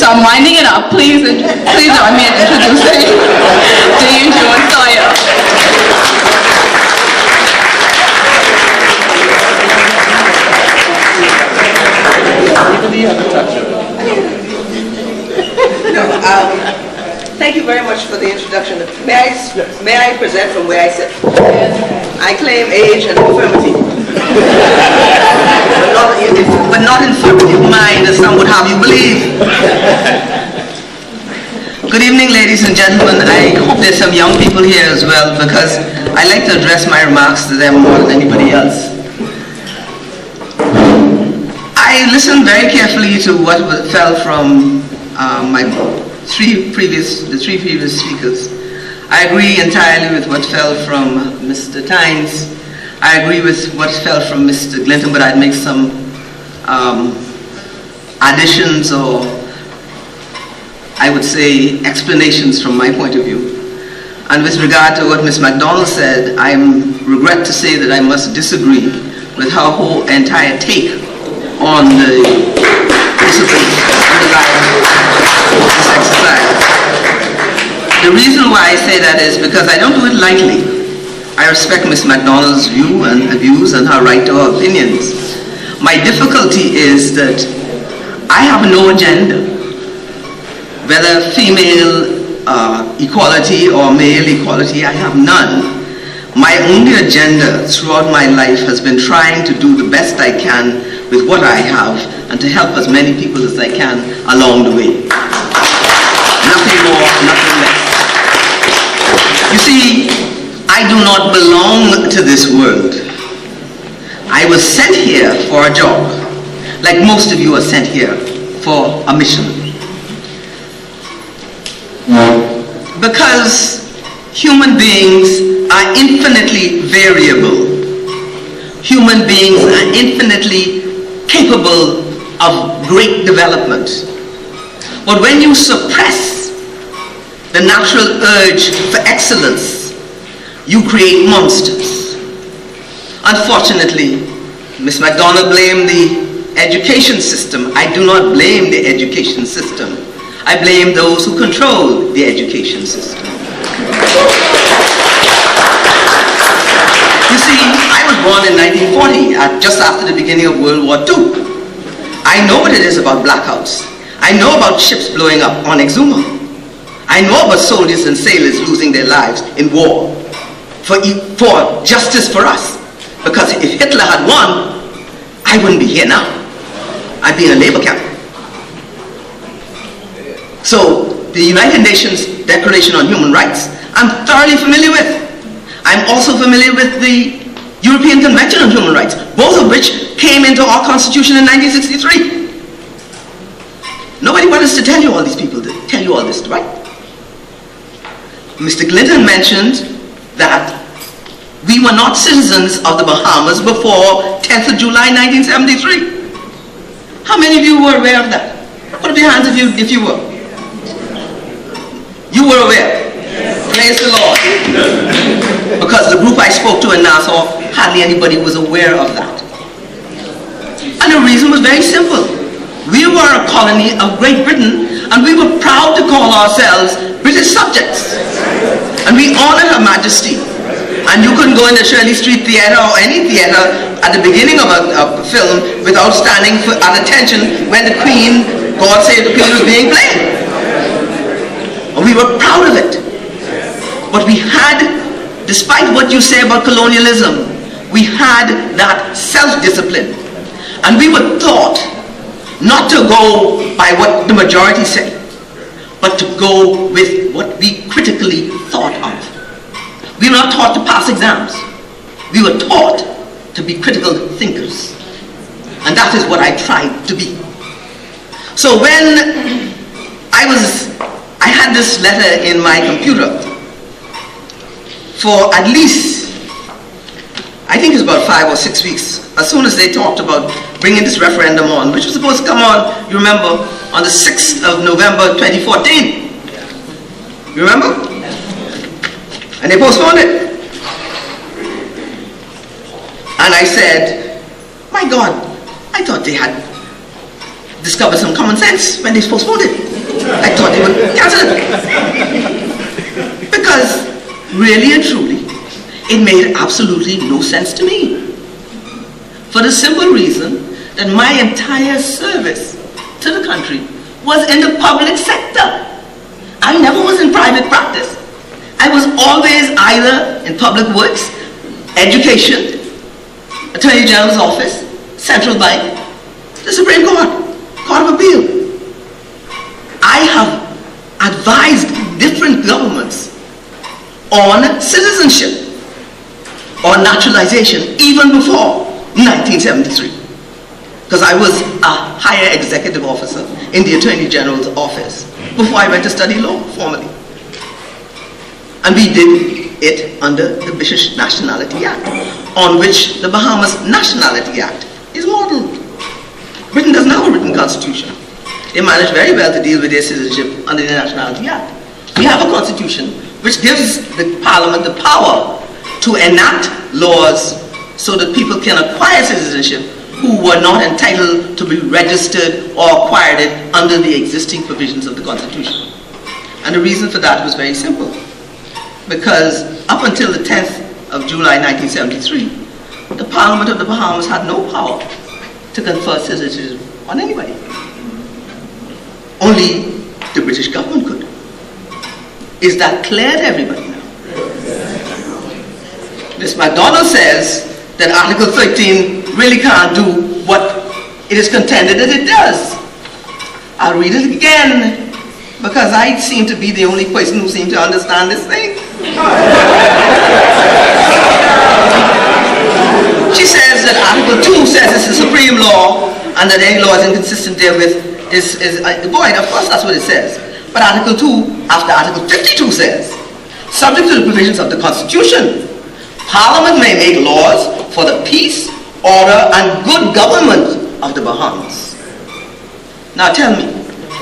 So I'm winding it up. Please join me in introducing Dean Joan Sawyer. Thank you very much for the introduction. May I present from where I sit? I claim age and infirmity. but not infirmity of mind, as some would have you believe. Good evening, ladies and gentlemen. I hope there's some young people here as well, because I like to address my remarks to them more than anybody else. I listened very carefully to what fell from the three previous speakers. I agree entirely with what fell from Mr. Tynes. I agree with what fell from Mr. Glinton, but I'd make some additions, or I would say explanations from my point of view. And with regard to what Ms. MacDonald said, I regret to say that I must disagree with her whole entire take on the discipline underlying this exercise. The reason why I say that is because I don't do it lightly. I respect Ms. MacDonald's view and views and her right to her opinions. My difficulty is that I have no agenda, whether female equality or male equality. I have none. My only agenda throughout my life has been trying to do the best I can with what I have and to help as many people as I can along the way. Nothing more, nothing less. You see, I do not belong to this world. I was sent here for a job, like most of you are sent here for a mission. Because human beings are infinitely variable. Human beings are infinitely capable of great development. But when you suppress the natural urge for excellence, you create monsters. Unfortunately, Ms. MacDonald blamed the education system. I do not blame the education system. I blame those who control the education system. You see, I was born in 1940, just after the beginning of World War II. I know what it is about blackouts. I know about ships blowing up on Exuma. I know about soldiers and sailors losing their lives in war for justice for us. Because if Hitler had won, I wouldn't be here now. I'd be in a labor camp. So, the United Nations Declaration on Human Rights, I'm thoroughly familiar with. I'm also familiar with the European Convention on Human Rights, both of which came into our Constitution in 1963. Nobody bothers to tell you all these people, tell you all this, right? Mr. Glinton mentioned that we were not citizens of the Bahamas before 10th of July 1973. How many of you were aware of that? Put up your hands if you were. You were aware? Yes. Praise the Lord. Because the group I spoke to in Nassau, hardly anybody was aware of that. And the reason was very simple. We were a colony of Great Britain, and we were proud to call ourselves British subjects. And we honored Her Majesty. And you couldn't go in the Shirley Street Theatre or any theatre at the beginning of a film without standing at attention when the Queen, God Save the Queen, was being played. And we were proud of it. But we had, despite what you say about colonialism, we had that self-discipline. And we were taught not to go by what the majority said, but to go with what we critically thought of. We were not taught to pass exams. We were taught to be critical thinkers. And that is what I tried to be. So when I had this letter in my computer for at least, I think it's about 5 or 6 weeks, as soon as they talked about bringing this referendum on, which was supposed to come on, you remember, on the 6th of November 2014. You remember? And they postponed it. And I said, my God, I thought they had discovered some common sense when they postponed it. I thought they would cancel it. Because really and truly, it made absolutely no sense to me. For the simple reason that my entire service to the country was in the public sector. I never was in private practice. I was always either in public works, education, Attorney General's office, Central Bank, the Supreme Court, Court of Appeal. I have advised different governments on citizenship or naturalization even before 1973. Because I was a higher executive officer in the Attorney General's office before I went to study law formally. And we did it under the British Nationality Act, on which the Bahamas Nationality Act is modeled. Britain doesn't have a written constitution. They manage very well to deal with their citizenship under the Nationality Act. We have a constitution which gives the Parliament the power to enact laws so that people can acquire citizenship who were not entitled to be registered or acquired it under the existing provisions of the Constitution. And the reason for that was very simple. Because up until the 10th of July 1973, the Parliament of the Bahamas had no power to confer citizenship on anybody. Only the British government could. Is that clear to everybody now? Ms. MacDonald says that Article 13 really can't do what it is contended that it does. I'll read it again, because I seem to be the only person who seems to understand this thing. She says that Article 2 says it's the supreme law, and that any law is inconsistent therewith is void. Of course, that's what it says. But Article 2, after Article 52 says, subject to the provisions of the Constitution, Parliament may make laws for the peace, order, and good government of the Bahamas. Now tell me,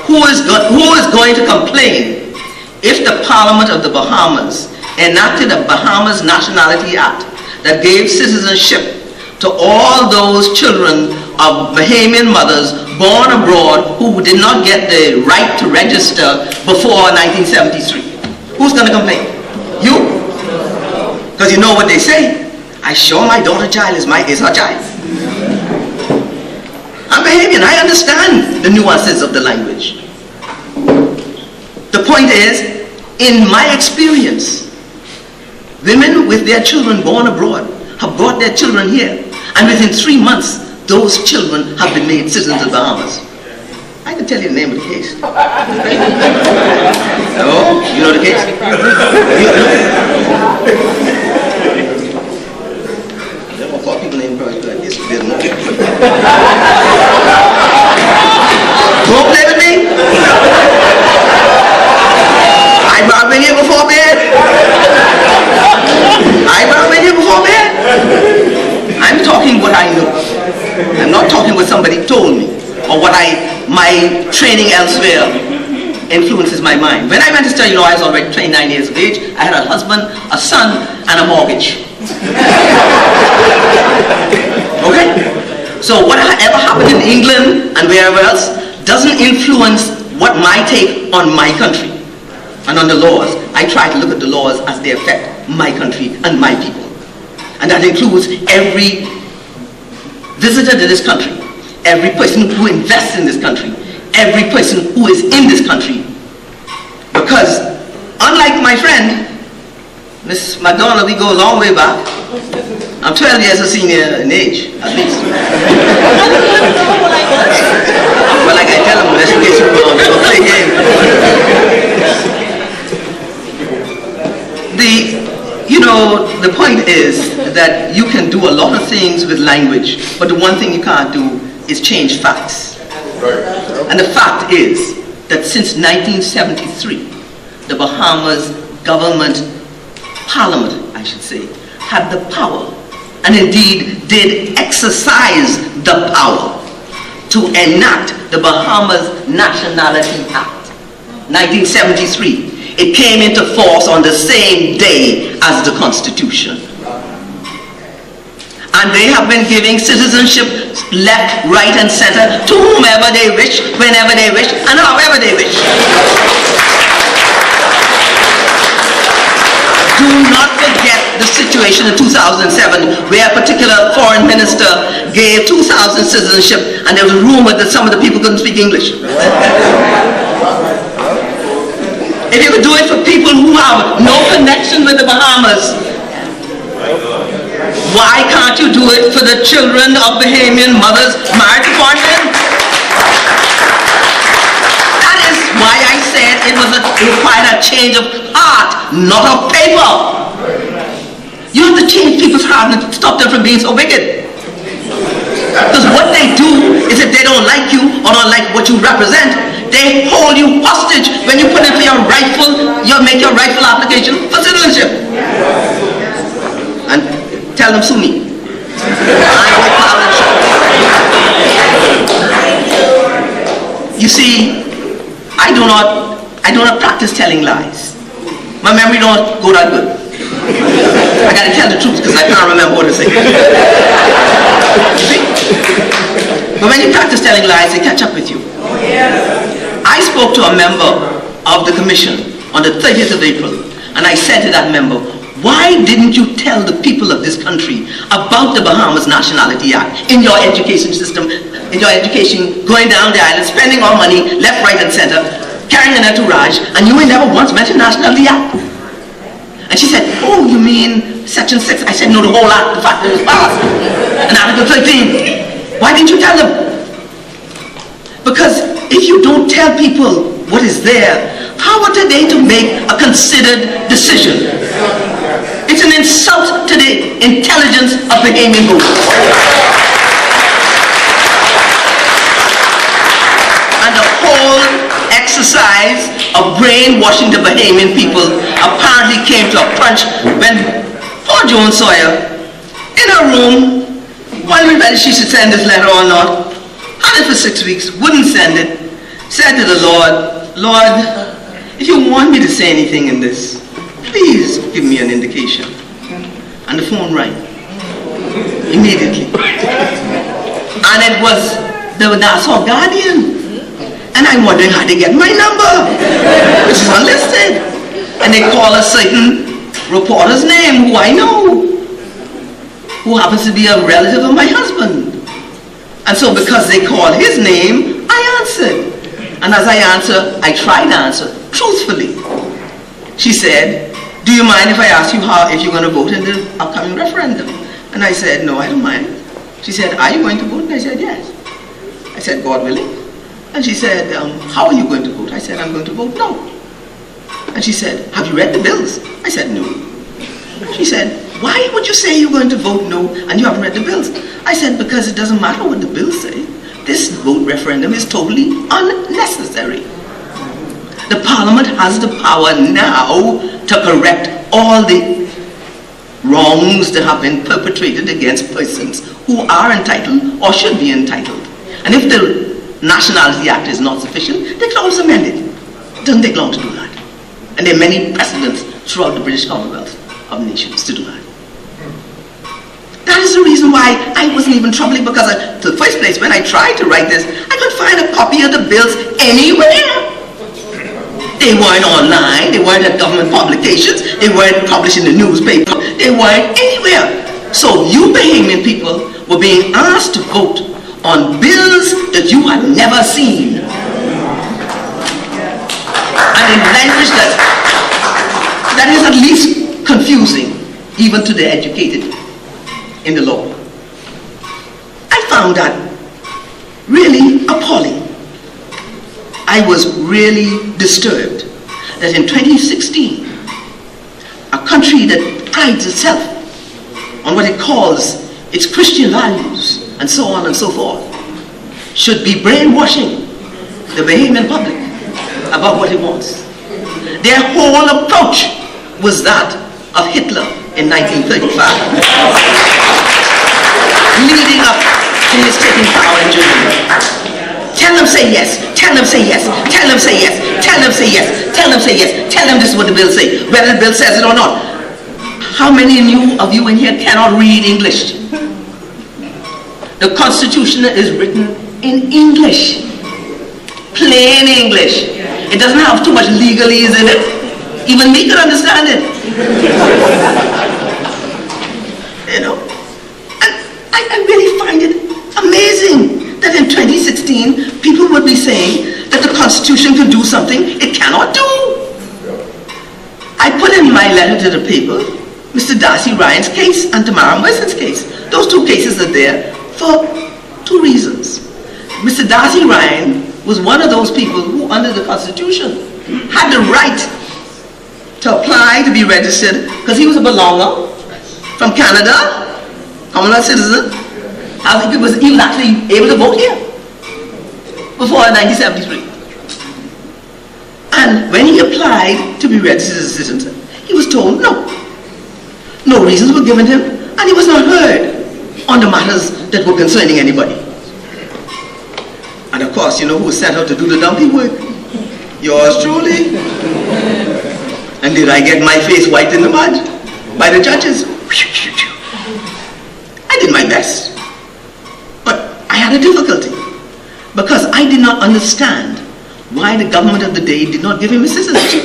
who is going to complain if the Parliament of the Bahamas enacted a Bahamas Nationality Act that gave citizenship to all those children of Bahamian mothers born abroad who did not get the right to register before 1973? Who's going to complain? You? Because you know what they say. I show my daughter child is her child. I'm Bahamian. I understand the nuances of the language. The point is, in my experience, women with their children born abroad have brought their children here, and within 3 months, those children have been made citizens of the Bahamas. I can tell you the name of the case. Oh, you know the case? There were 4 people named Brian like this. Don't play with me. I've not been here before, man. I've not been here before, man. I'm talking what I know. I'm not talking what somebody told me or what my training elsewhere influences my mind. When I went to study law, I was already 29 years of age. I had a husband, a son, and a mortgage. Okay? So whatever happened in England and wherever else doesn't influence what my take on my country and on the laws. I try to look at the laws as they affect my country and my people. And that includes every visitor to this country, every person who invests in this country, every person who is in this country. Because unlike my friend, Miss MacDonald, we go a long way back. I'm 12 years a senior in age, at least. Well, like I tell them, let's play Super Bowl, we'll play a game. The point is that you can do a lot of things with language, but the one thing you can't do is change facts. And the fact is that since 1973, the Bahamas government, Parliament, I should say, had the power, and indeed did exercise the power to enact the Bahamas Nationality Act, 1973. It came into force on the same day as the Constitution. And they have been giving citizenship left, right, and center to whomever they wish, whenever they wish, and however they wish. Do not forget the situation in 2007 where a particular foreign minister gave 2,000 citizenship and there was a rumor that some of the people couldn't speak English. If you could do it for people who have no connection with the Bahamas, why can't you do it for the children of Bahamian mothers married to foreign men? That is why I said it required a change of heart, not of paper. You have to change people's heart and stop them from being so wicked. Because what they do is if they don't like you or don't like what you represent, they hold you hostage when you put in for make your rightful application for citizenship. And tell them sue me. You see, I do not practice telling lies. My memory don't go that good. I gotta tell the truth because I can't remember what to say. You see? But when you practice telling lies, they catch up with you. I spoke to a member of the commission on the 30th of April, and I said to that member, why didn't you tell the people of this country about the Bahamas Nationality Act in your education system, in your education, going down the island, spending all money, left, right, and center, carrying an entourage, and you ain't never once mentioned Nationality Act? And she said, oh, you mean Section 6? I said, no, the whole act, the fact that it was passed. And Article 13. Why didn't you tell them? Because if you don't tell people what is there, how are they to make a considered decision? It's an insult to the intelligence of Bahamian voters. And the whole exercise of brainwashing the Bahamian people apparently came to a punch when poor Joan Sawyer, in her room, wondering whether she should send this letter or not, had it for 6 weeks, wouldn't send it, said to the Lord, Lord, if you want me to say anything in this, please give me an indication. And the phone rang immediately. And it was the Nassau Guardian. And I'm wondering how they get my number, which is unlisted. And they call a certain reporter's name, who I know, who happens to be a relative of my husband. And so because they called his name, I answered. And as I answered, I tried to answer truthfully. She said, do you mind if I ask you if you're going to vote in the upcoming referendum? And I said, no, I don't mind. She said, are you going to vote? And I said, yes. I said, God willing. And she said, how are you going to vote? I said, I'm going to vote no. And she said, have you read the bills? I said, no. She said, why would you say you're going to vote no and you haven't read the bills? I said, because it doesn't matter what the bills say. This vote referendum is totally unnecessary. The Parliament has the power now to correct all the wrongs that have been perpetrated against persons who are entitled or should be entitled. And if the Nationality Act is not sufficient, they can always amend it. It doesn't take long to do that. And there are many precedents throughout the British Commonwealth of Nations to do that. That is the reason why I wasn't even troubling, because in the first place, when I tried to write this, I couldn't find a copy of the bills anywhere. They weren't online, they weren't at government publications, they weren't published in the newspaper, they weren't anywhere. So you Bahamian people were being asked to vote on bills that you had never seen. And in language that is at least confusing, even to the educated in the law. I found that really appalling. I was really disturbed that in 2016, a country that prides itself on what it calls its Christian values and so on and so forth should be brainwashing the Bahamian public about what it wants. Their whole approach was that of Hitler in 1935, leading up to his taking power in Germany. Tell them say yes, tell them say yes, tell them say yes, tell them say yes, tell them say yes, tell them this is what the bill says, whether the bill says it or not. How many of you in here cannot read English? The Constitution is written in English, plain English. It doesn't have too much legalese in it. Even me can understand it. You know, and I really find it amazing that in 2016 people would be saying that the Constitution can do something it cannot do. I put in my letter to the paper Mr. Darcy Ryan's case and Tamara Mercer's case. Those two cases are there for two reasons. Mr. Darcy Ryan was one of those people who, under the Constitution, had the right to apply to be registered because he was a belonger from Canada, Commonwealth citizen. He was actually able to vote here before 1973. And when he applied to be registered as a citizen, he was told no. No reasons were given him, and he was not heard on the matters that were concerning anybody. And of course, you know who was sent out to do the donkey work? Yours truly. And did I get my face wiped in the mud by the judges? I did my best. But I had a difficulty because I did not understand why the government of the day did not give him a citizenship.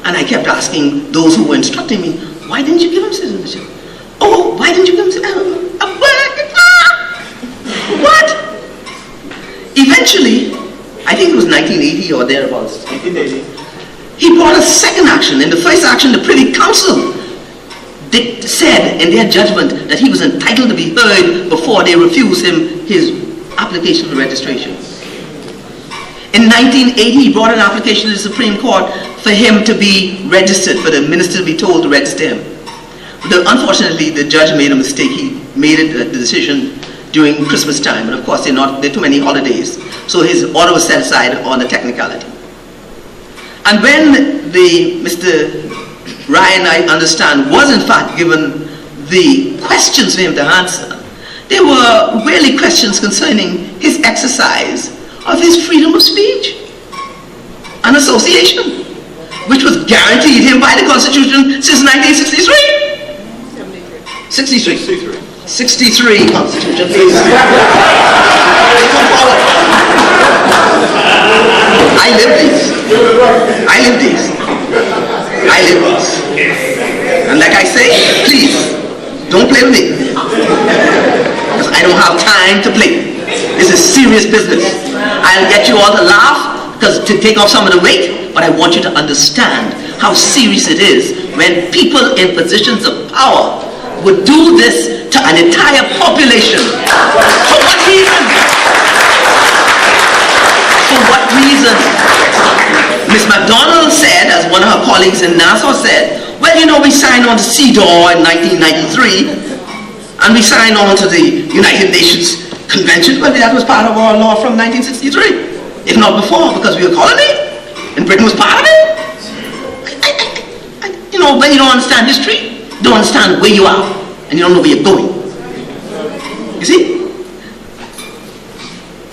And I kept asking those who were instructing me, why didn't you give him citizenship? Oh, why didn't you give him citizenship? What? Eventually, I think it was 1980 or thereabouts. 1980. He brought a second action. In the first action, the Privy Council said in their judgment that he was entitled to be heard before they refused him his application for registration. In 1980, he brought an application to the Supreme Court for him to be registered, for the minister to be told to register him. Unfortunately, the judge made a mistake. He made the decision during Christmas time, and of course there are too many holidays, so his order was set aside on a technicality. And when Mr. Ryan, I understand, was in fact given the questions for him to answer, they were really questions concerning his exercise of his freedom of speech and association, which was guaranteed him by the Constitution since 1963. 63 Constitution, please. Come forward. I live these. And like I say, please, don't play with me. Because I don't have time to play. This is serious business. I'll get you all to laugh because to take off some of the weight, but I want you to understand how serious it is when people in positions of power would do this to an entire population. For what reason? For what reason? Miss MacDonald said, as one of her colleagues in Nassau said, well, you know, we signed on to CEDAW in 1993, and we signed on to the United Nations Convention. Well, that was part of our law from 1963, if not before, because we were a colony, and Britain was part of it. You know, when you don't understand history, you don't understand where you are, and you don't know where you're going. You see?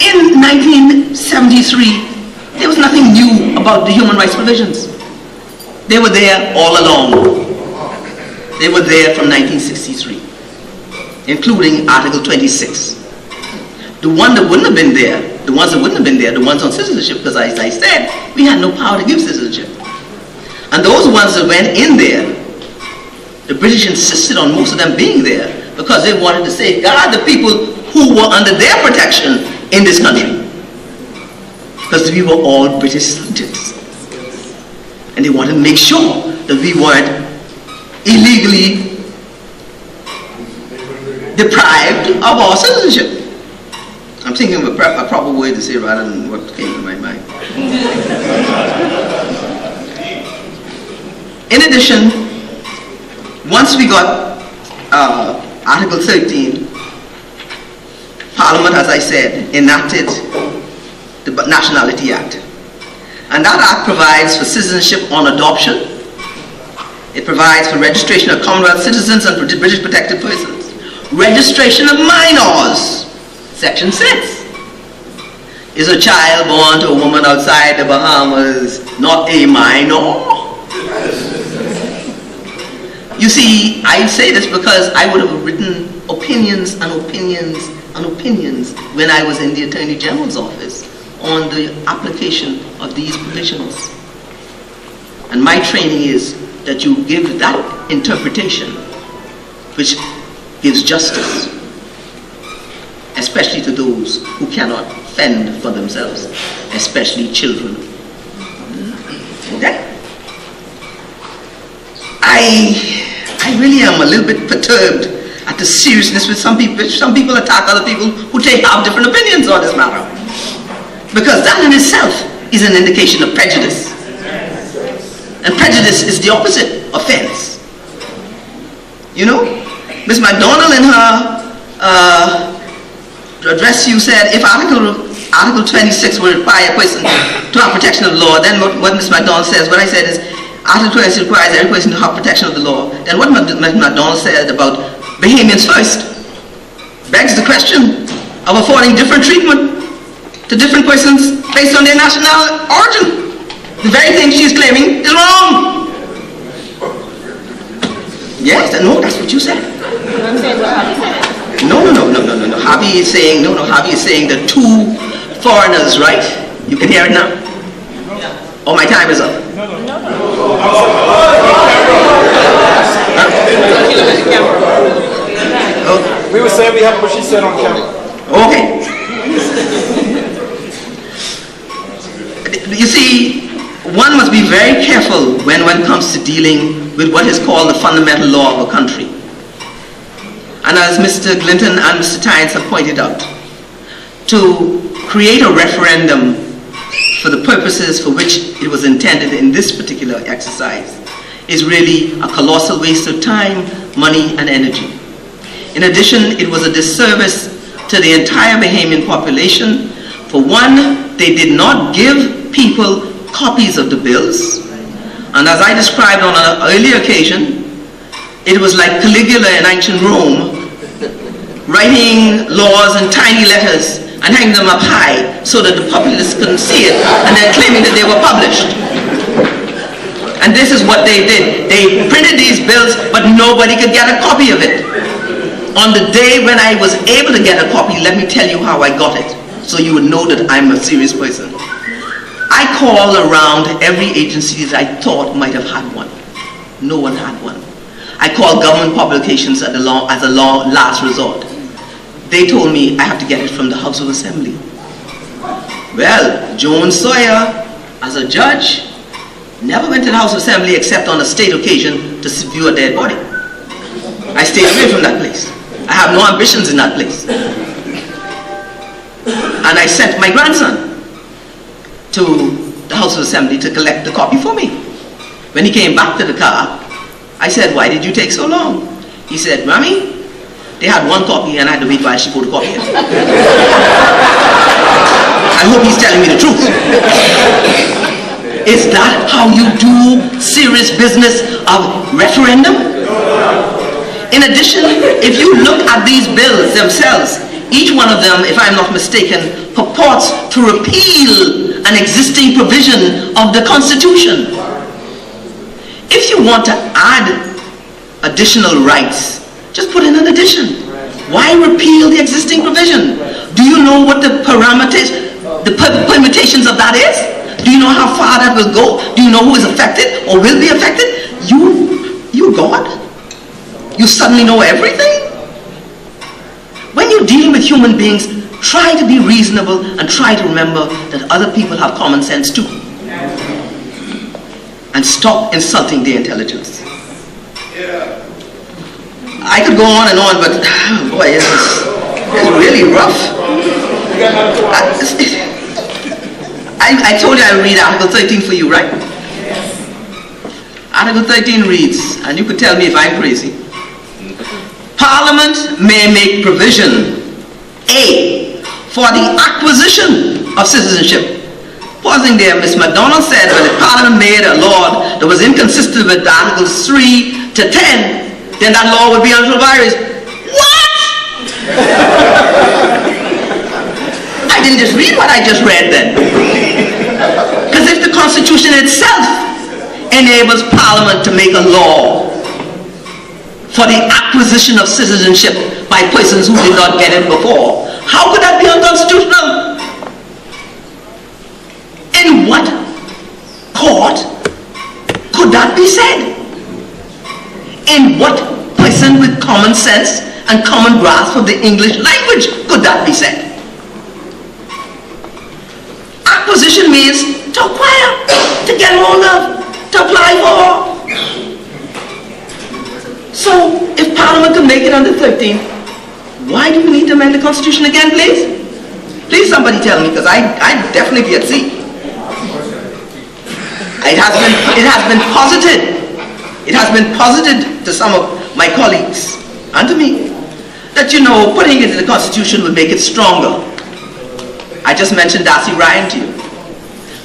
In 1973, there was nothing new about the human rights provisions. They were there all along. They were there from 1963, including Article 26. The one that wouldn't have been there, the ones that wouldn't have been there, the ones on citizenship, because as I said, we had no power to give citizenship. And those ones that went in there, the British insisted on most of them being there because they wanted to safeguard the people who were under their protection in this country. Because we were all British subjects. And they wanted to make sure that we weren't illegally deprived of our citizenship. I'm thinking of a proper way to say rather than what came to my mind. In addition, once we got Article 13, Parliament, as I said, enacted the Nationality Act. And that act provides for citizenship on adoption. It provides for registration of Commonwealth citizens and British protected persons. Registration of minors, Section 6. Is a child born to a woman outside the Bahamas not a minor? You see, I say this because I would have written opinions and opinions and opinions when I was in the Attorney General's office on the application of these provisions. And my training is that you give that interpretation which gives justice, especially to those who cannot fend for themselves, especially children. Okay? I really am a little bit perturbed at the seriousness with some people attack other people who have different opinions on this matter. Because that in itself is an indication of prejudice. And prejudice is the opposite, offense. You know, Ms. MacDonald in her address you said, if Article 26 will require a person to have protection of the law, then what Ms. MacDonald says, what I said is, Article 26 requires every person to have protection of the law. Then what Ms. MacDonald said about Bahamians first begs the question of affording different treatment to different persons based on their national origin. The very thing she's claiming is wrong. Yes, no, that's what you said. No. Javi is saying, Javi is saying the two foreigners, right? You can hear it now? Oh, my time is up. Huh? We were saying we have what she said on camera. Okay. You see, one must be very careful when one comes to dealing with what is called the fundamental law of a country. And as Mr. Glinton and Mr. Tynes have pointed out, to create a referendum for the purposes for which it was intended in this particular exercise is really a colossal waste of time, money, and energy. In addition, it was a disservice to the entire Bahamian population. For one, they did not give people copies of the bills, and as I described on an earlier occasion, it was like Caligula in ancient Rome, writing laws in tiny letters and hanging them up high so that the populace couldn't see it, and then claiming that they were published. And this is what they did. They printed these bills, but nobody could get a copy of it. On the day when I was able to get a copy, let me tell you how I got it, so you would know that I'm a serious person. I called around every agency that I thought might have had one. No one had one. I called government publications as a last resort. They told me I have to get it from the House of Assembly. Well, Joan Sawyer, as a judge, never went to the House of Assembly except on a state occasion to view a dead body. I stayed away from that place. I have no ambitions in that place. And I sent my grandson to the House of Assembly to collect the copy for me. When he came back to the car, I said, why did you take so long? He said, Mommy, they had one copy and I had to wait while she photocopied it. I hope he's telling me the truth. Is that how you do serious business of referendum? In addition, if you look at these bills themselves, each one of them, if I'm not mistaken, purports to repeal an existing provision of the Constitution. If you want to add additional rights, just put in an addition. Why repeal the existing provision? Do you know what the parameters, the permutations of that is? Do you know how far that will go? Do you know who is affected or will be affected? You God? You suddenly know everything? When you're dealing with human beings, try to be reasonable and try to remember that other people have common sense too. And stop insulting their intelligence. I could go on and on, but boy, it's really rough. I told you I would read Article 13 for you, right? Article 13 reads, and you could tell me if I'm crazy. Parliament may make provision, A, for the acquisition of citizenship. Pausing there, Ms. MacDonald said that if Parliament made a law that was inconsistent with Articles 3 to 10, then that law would be ultra-virus. What? I didn't just read what I just read then. Because if the Constitution itself enables Parliament to make a law for the acquisition of citizenship by persons who did not get it before. How could that be unconstitutional? In what court could that be said? In what person with common sense and common grasp of the English language could that be said? Acquisition means to acquire, to get hold of, to apply for. So, if Parliament can make it on the 13th, why do we need to amend the Constitution again, please? Please somebody tell me, because I definitely be at sea. It has been posited to some of my colleagues and to me that, you know, putting it in the Constitution will make it stronger. I just mentioned Darcy Ryan to you.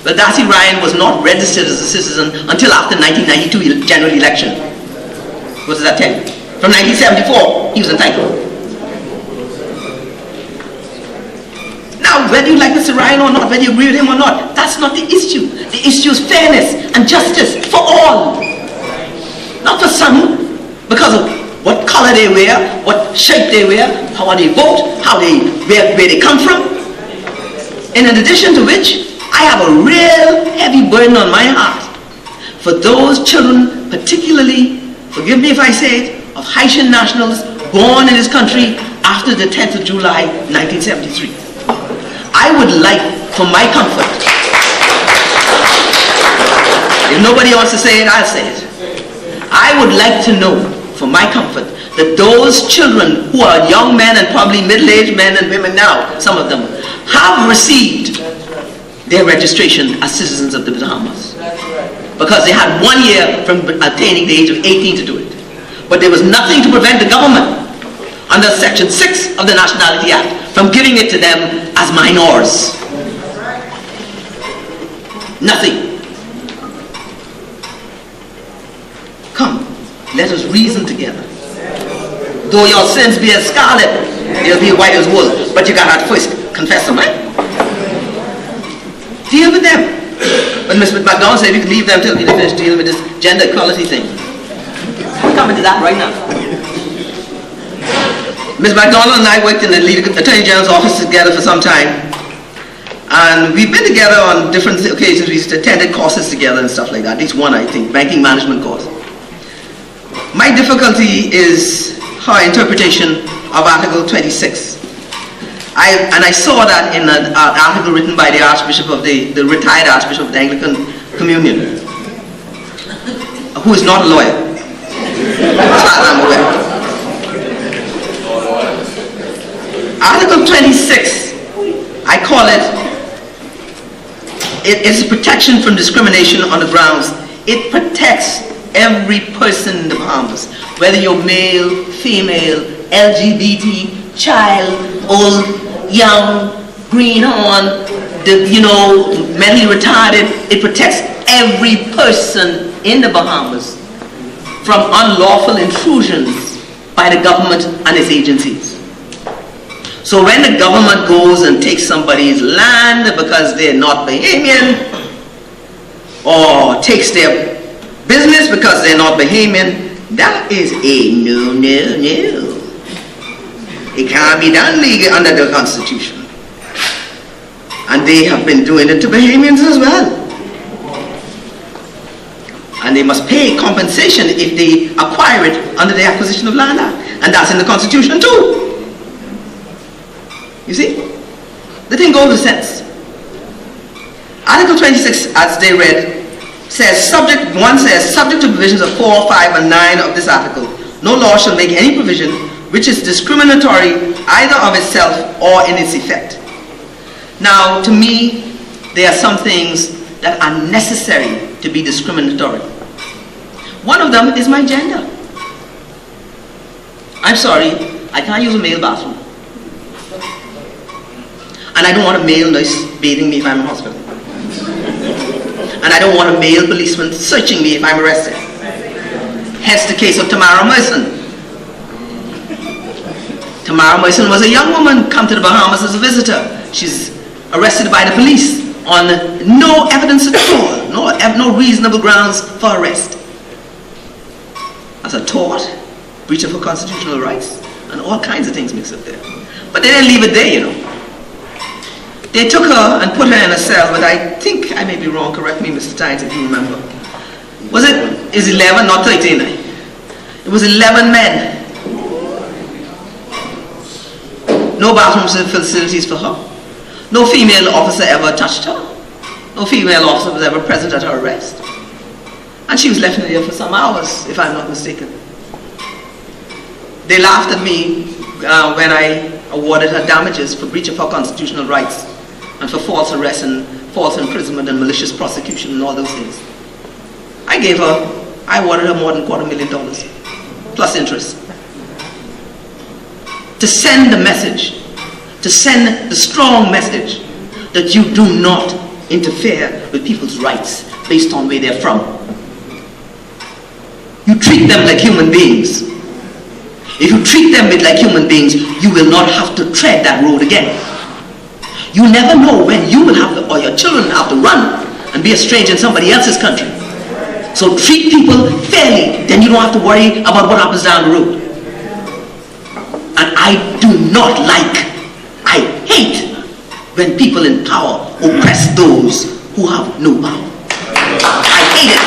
But Darcy Ryan was not registered as a citizen until after 1992 general election. What does that tell you? From 1974, he was entitled. Now, whether you like Mr. Ryan or not, whether you agree with him or not, that's not the issue. The issue is fairness and justice for all. Not for some, because of what color they wear, what shape they wear, how they vote, where they come from. And in addition to which, I have a real heavy burden on my heart for those children, particularly, forgive me if I say it, of Haitian nationals born in this country after the 10th of July, 1973. I would like, for my comfort, if nobody wants to say it, I'll say it. I would like to know, for my comfort, that those children who are young men and probably middle-aged men and women now, some of them, have received their registration as citizens of the Bahamas. Because they had 1 year from attaining the age of 18 to do it. But there was nothing to prevent the government, under Section 6 of the Nationality Act, from giving it to them as minors. Nothing. Come, let us reason together. Though your sins be as scarlet, they'll be white as wool. But you gotta first confess them, right? Deal with them. But Mr. McDonald said we could leave them till we finish dealing with this gender equality thing. We're coming to that right now. Ms. McDonald and I worked in the Attorney General's office together for some time. And we've been together on different occasions. We attended courses together and stuff like that. At least one, I think, banking management course. My difficulty is her interpretation of Article 26. I saw that in an article written by the Archbishop of the retired Archbishop of the Anglican Communion, who is not a lawyer, as far as I'm aware. Article 26, I call it, it's a protection from discrimination on the grounds. It protects every person in the Bahamas, whether you're male, female, LGBT, child, old, young, greenhorn, mentally retarded. It protects every person in the Bahamas from unlawful intrusions by the government and its agencies. So when the government goes and takes somebody's land because they're not Bahamian, or takes their business because they're not Bahamian, that is a no. It can't be done legally under the Constitution. And they have been doing it to Bahamians as well. And they must pay compensation if they acquire it under the Acquisition of Land Act. And that's in the Constitution too. You see? The thing goes with sense. Article 26, as they read, says, subject to provisions of 4, 5, and 9 of this article, no law shall make any provision which is discriminatory either of itself or in its effect. Now, to me, there are some things that are necessary to be discriminatory. One of them is my gender. I'm sorry, I can't use a male bathroom. And I don't want a male nurse bathing me if I'm in hospital. And I don't want a male policeman searching me if I'm arrested. Hence the case of Tamara Merson. Tamara Merson was a young woman come to the Bahamas as a visitor. She's arrested by the police on no evidence at all, no reasonable grounds for arrest. As a tort, breach of her constitutional rights, and all kinds of things mixed up there. But they didn't leave it there, you know. They took her and put her in a cell, but I think I may be wrong, correct me, Mr. Tynes, if you remember. Is 11, not 13? It was 11 men. No bathroom facilities for her. No female officer ever touched her. No female officer was ever present at her arrest. And she was left in there for some hours, if I'm not mistaken. They laughed at me when I awarded her damages for breach of her constitutional rights and for false arrest and false imprisonment and malicious prosecution and all those things. I awarded her more than $250,000 plus interest. To send the message, to send the strong message that you do not interfere with people's rights based on where they're from. You treat them like human beings. If you treat them like human beings, you will not have to tread that road again. You never know when you will have to, or your children have to run and be a stranger in somebody else's country. So treat people fairly, then you don't have to worry about what happens down the road. And I do not like, I hate when people in power oppress those who have no power. I hate it.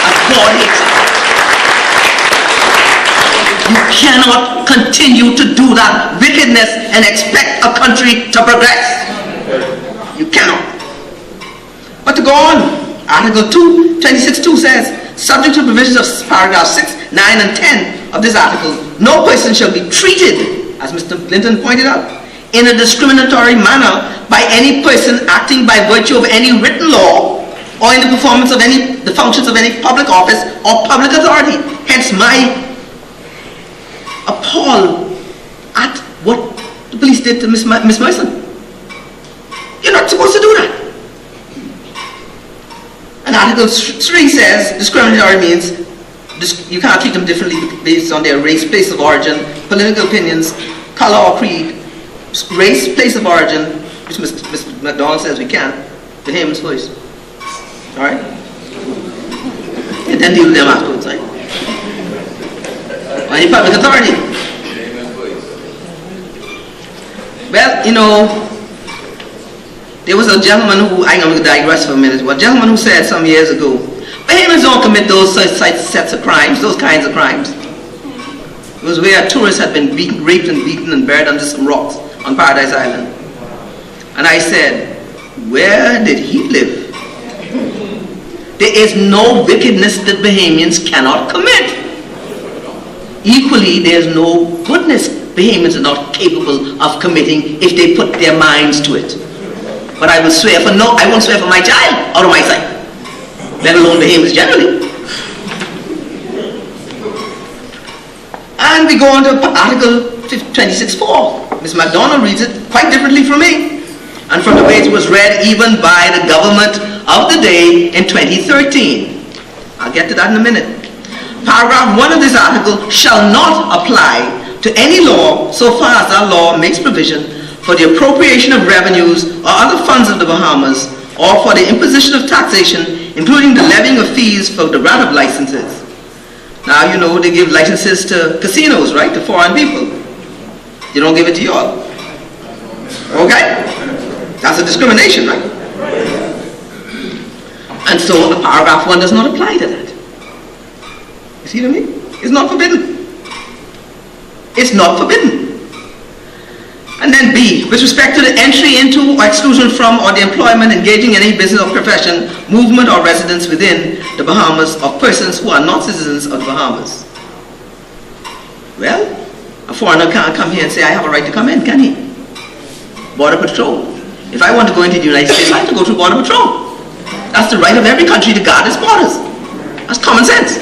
And God hates it. You cannot continue to do that wickedness and expect a country to progress. You cannot. But to go on, Article 26(2) says, subject to provisions of paragraph 6, 9, and 10 of this article, no person shall be treated, as Mr. Clinton pointed out, in a discriminatory manner by any person acting by virtue of any written law or in the performance of the functions of any public office or public authority. Hence my appall at what the police did to Miss Merson. You're not supposed to do that. And Article 3 says discriminatory means you can't treat them differently based on their race, place of origin, political opinions, color or creed. Race, place of origin, which Mr. McDonald says we can, to him is first. Alright? And then deal with them afterwards, right? Or any public authority. Well, you know, there was a gentleman who, I'm going to digress for a minute, a gentleman who said some years ago, Bahamians don't commit those sets of crimes, those kinds of crimes. It was where tourists had been beaten, raped and beaten and buried under some rocks on Paradise Island. And I said, where did he live? There is no wickedness that Bahamians cannot commit. Equally, there is no goodness Bahamians are not capable of committing if they put their minds to it. But I will swear for I won't swear for my child out of my sight, let alone Bahamians generally. And we go on to Article 26(4). Ms. MacDonald reads it quite differently from me, and from the way it was read even by the government of the day in 2013. I'll get to that in a minute. Paragraph 1 of this article shall not apply to any law so far as that law makes provision for the appropriation of revenues or other funds of the Bahamas, or for the imposition of taxation, including the levying of fees for the grant of licenses. Now, you know, they give licenses to casinos, right, to foreign people. They don't give it to you all. Okay? That's a discrimination, right? And so paragraph 1 does not apply to that. You see what I mean? It's not forbidden. It's not forbidden. And then B, with respect to the entry into or exclusion from or the employment, engaging in any business or profession, movement or residence within the Bahamas of persons who are not citizens of the Bahamas. Well, a foreigner can't come here and say, I have a right to come in, can he? Border Patrol. If I want to go into the United States, I have to go through Border Patrol. That's the right of every country to guard its borders. That's common sense.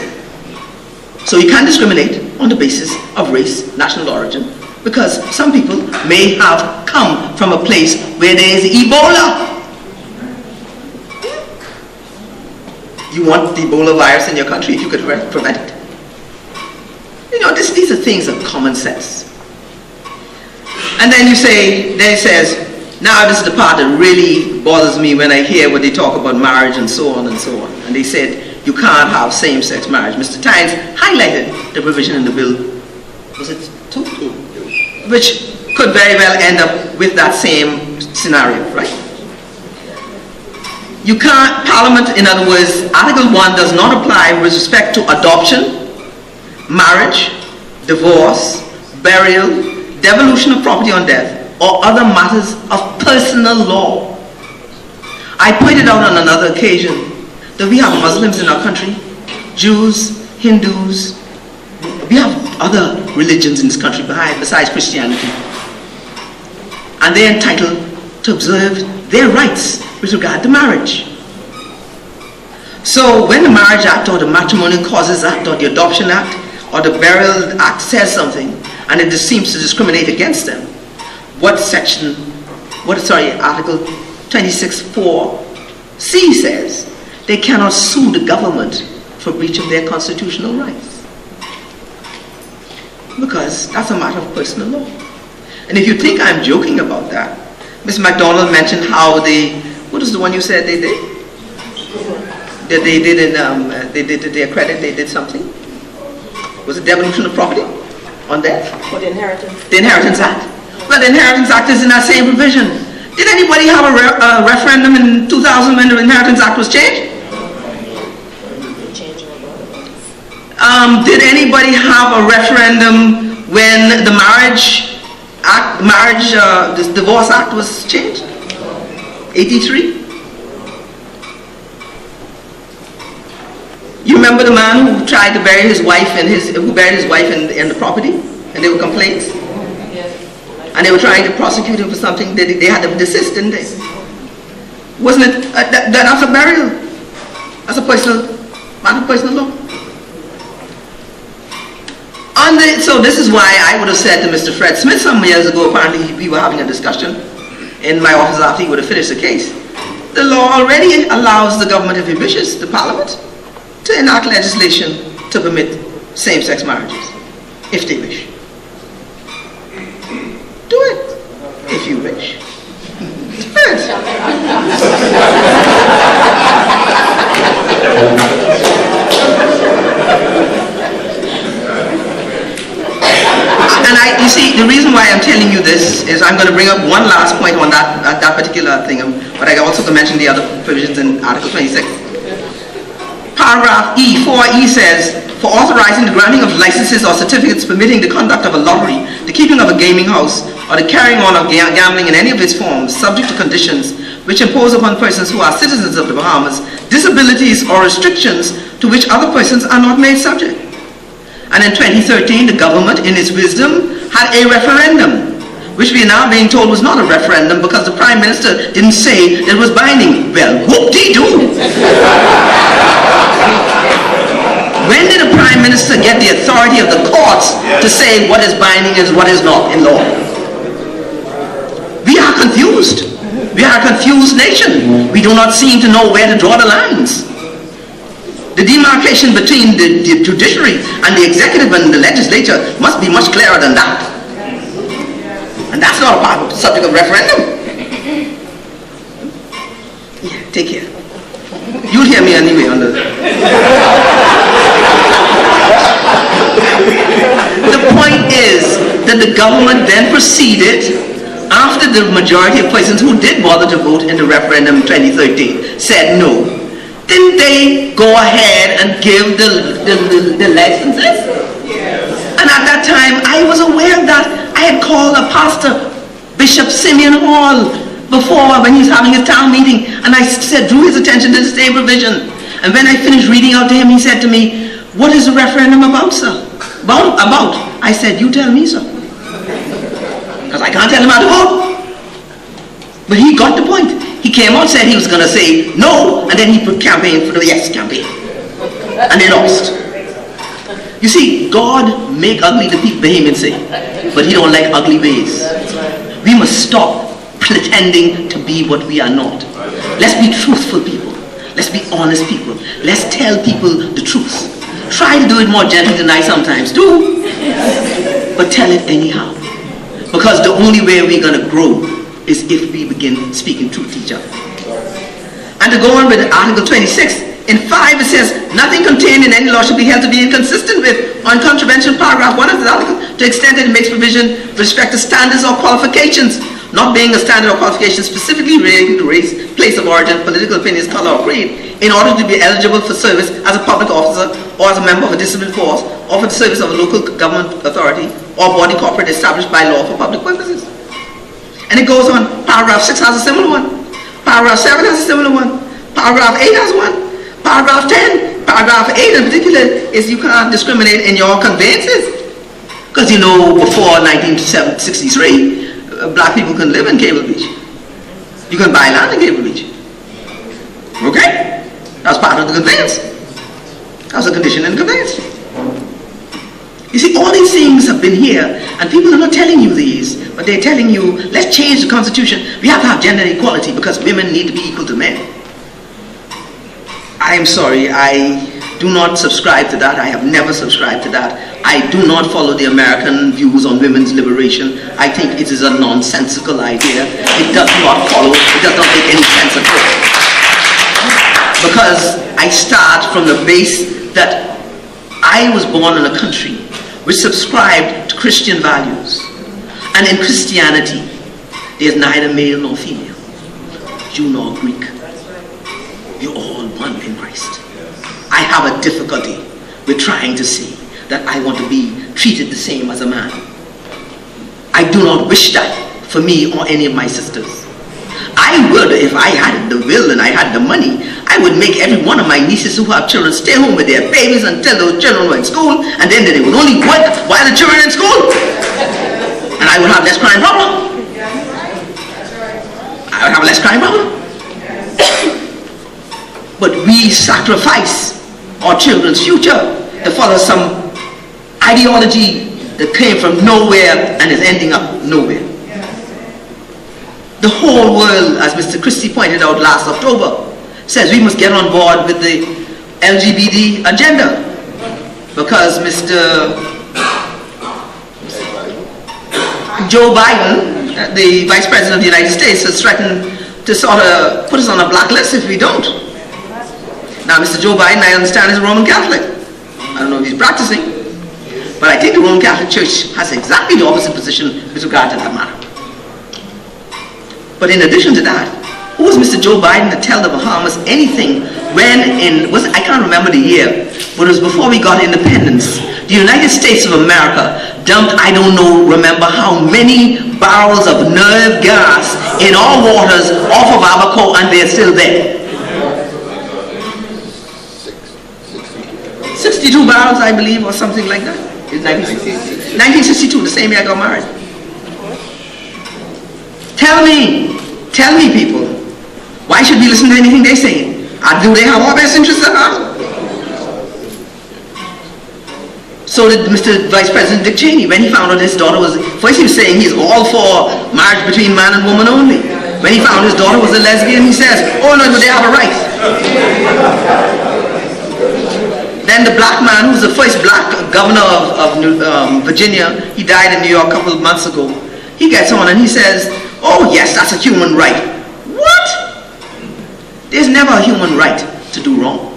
So you can't discriminate on the basis of race, national origin, because some people may have come from a place where there is Ebola. You want the Ebola virus in your country if you could prevent it. You know, these are things of common sense. And then it says, now this is the part that really bothers me when I hear what they talk about marriage and so on and so on. And they said, you can't have same-sex marriage. Mr. Tynes highlighted the provision in the bill. Was it 2. Which could very well end up with that same scenario, right? You can't, Parliament, in other words, Article 1 does not apply with respect to adoption, marriage, divorce, burial, devolution of property on death, or other matters of personal law. I pointed out on another occasion that we have Muslims in our country, Jews, Hindus, we have other religions in this country besides Christianity. And they're entitled to observe their rights with regard to marriage. So when the Marriage Act or the Matrimonial Causes Act or the Adoption Act or the Burial Act says something and it just seems to discriminate against them, Article 26(4)(c) says they cannot sue the government for breach of their constitutional rights. Because that's a matter of personal law. And if you think I'm joking about that, Ms. MacDonald mentioned how what is the one you said they did? That they did they did to their credit, they did something? Was it devolution of property on death? For the Inheritance. The Inheritance Act. Well, the Inheritance Act is in that same provision. Did anybody have a referendum in 2000 when the Inheritance Act was changed? Did anybody have a referendum when the the Divorce Act was changed? 83? You remember the man who tried to bury his wife in the property, and there were complaints? Yes. And they were trying to prosecute him for something that they had to desist, didn't they? Wasn't it? That's a burial. That's a matter of personal law. So this is why I would have said to Mr. Fred Smith some years ago, apparently we were having a discussion in my office after he would have finished the case. The law already allows the government, if it wishes, the Parliament, to enact legislation to permit same-sex marriages, if they wish. Do it, if you wish. Do it. And you see, the reason why I'm telling you this is I'm going to bring up one last point on that particular thing, but I also can mention the other provisions in Article 26. Paragraph E, 4E says, for authorizing the granting of licenses or certificates permitting the conduct of a lottery, the keeping of a gaming house, or the carrying on of gambling in any of its forms, subject to conditions which impose upon persons who are citizens of the Bahamas disabilities or restrictions to which other persons are not made subject. And in 2013, the government, in its wisdom, had a referendum, which we are now being told was not a referendum because the Prime Minister didn't say that it was binding. Well, whoop-dee-doo! When did the Prime Minister get the authority of the courts to say what is binding and what is not in law? We are confused. We are a confused nation. We do not seem to know where to draw the lines. The demarcation between the judiciary and the executive and the legislature must be much clearer than that. And that's not a part of the subject of referendum. Yeah, take care. You'll hear me anyway on the... The point is that the government then proceeded, after the majority of persons who did bother to vote in the referendum in 2013 said no. Didn't they go ahead and give the licenses? Yes. And at that time, I was aware of that. I had called a pastor, Bishop Simeon Hall, before when he was having his town meeting, and I drew his attention to the same provision. And when I finished reading out to him, he said to me, "What is the referendum about, sir?" About? I said, "You tell me, sir." Because I can't tell him how to vote. But he got the point. He came out, said he was going to say no, and then he campaigned for the yes campaign. And they lost. You see, God make ugly the Bahamians say, but he don't like ugly ways. We must stop pretending to be what we are not. Let's be truthful people. Let's be honest people. Let's tell people the truth. Try to do it more gently than I sometimes do, but tell it anyhow. Because the only way we're going to grow is if we begin speaking truth to each other. And to go on with Article 26, In 5 it says, nothing contained in any law should be held to be inconsistent with or in contravention paragraph 1 of the article to the extent that it makes provision with respect to standards or qualifications, not being a standard or qualification specifically relating to race, place of origin, political opinions, color, or creed, in order to be eligible for service as a public officer or as a member of a disciplined force or for the service of a local government authority or body corporate established by law for public purposes. And it goes on. Paragraph 6 has a similar one. Paragraph 7 has a similar one. Paragraph 8 has one. Paragraph 10, paragraph 8 in particular, is you cannot discriminate in your conveyances. Because you know, before 1963, black people can live in Cable Beach. You can buy land in Cable Beach. Okay? That was part of the conveyance. That was a condition in the conveyance. You see, all these things have been here, and people are not telling you these, but they're telling you, let's change the Constitution. We have to have gender equality because women need to be equal to men. I am sorry, I do not subscribe to that. I have never subscribed to that. I do not follow the American views on women's liberation. I think it is a nonsensical idea. It does not follow, it does not make any sense at all. Because I start from the base that I was born in a country which subscribed to Christian values. And in Christianity, there's neither male nor female, Jew nor Greek. You're all one in Christ. I have a difficulty with trying to see that I want to be treated the same as a man. I do not wish that for me or any of my sisters. I would, if I had the will and I had the money, I would make every one of my nieces who have children stay home with their babies until those children were in school, and then they would only work while the children are in school. And I would have less crime problem. I would have a less crime problem. But we sacrifice our children's future to follow some ideology that came from nowhere and is ending up nowhere. The whole world, as Mr. Christie pointed out last October, says we must get on board with the LGBT agenda because Mr. Joe Biden, the Vice President of the United States, has threatened to sort of put us on a blacklist if we don't. Now, Mr. Joe Biden, I understand, is a Roman Catholic. I don't know if he's practicing, but I think the Roman Catholic Church has exactly the opposite position with regard to that matter. But in addition to that, who was Mr. Joe Biden to tell the Bahamas anything when I can't remember the year, but it was before we got independence. The United States of America dumped, I don't know, remember how many barrels of nerve gas in our waters off of Abaco, and they're still there. 62 barrels, I believe, or something like that. It's 1962, the same year I got married. Tell me people, why should we listen to anything they say? Do they have our best interests at heart? So did Mr. Vice President Dick Cheney when he found out his daughter was, first he was saying he's all for marriage between man and woman only. When he found his daughter was a lesbian, he says, oh no, but they have a right. Then the black man, who was the first black governor of Virginia, he died in New York a couple of months ago. He gets on and he says, oh yes, that's a human right. What? There's never a human right to do wrong.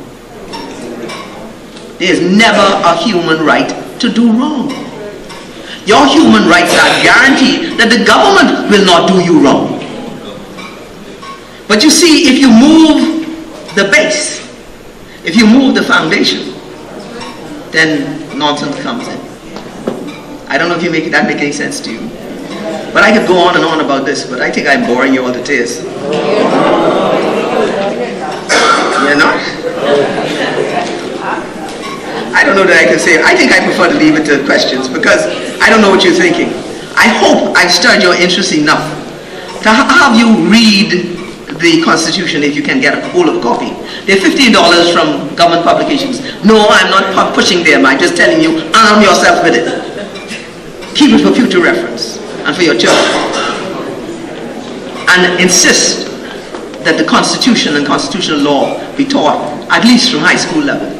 There's never a human right to do wrong. Your human rights are guaranteed that the government will not do you wrong. But you see, if you move the base, if you move the foundation, then nonsense comes in. I don't know if that make any sense to you. But I could go on and on about this, but I think I'm boring you all to tears. You're not? I don't know that I can say it. I think I prefer to leave it to questions because I don't know what you're thinking. I hope I've stirred your interest enough to have you read the Constitution if you can get a hold of a copy. They're $15 from government publications. No, I'm not pushing them. I'm just telling you, arm yourself with it. Keep it for future reference and for your children. And insist that the Constitution and constitutional law be taught at least from high school level.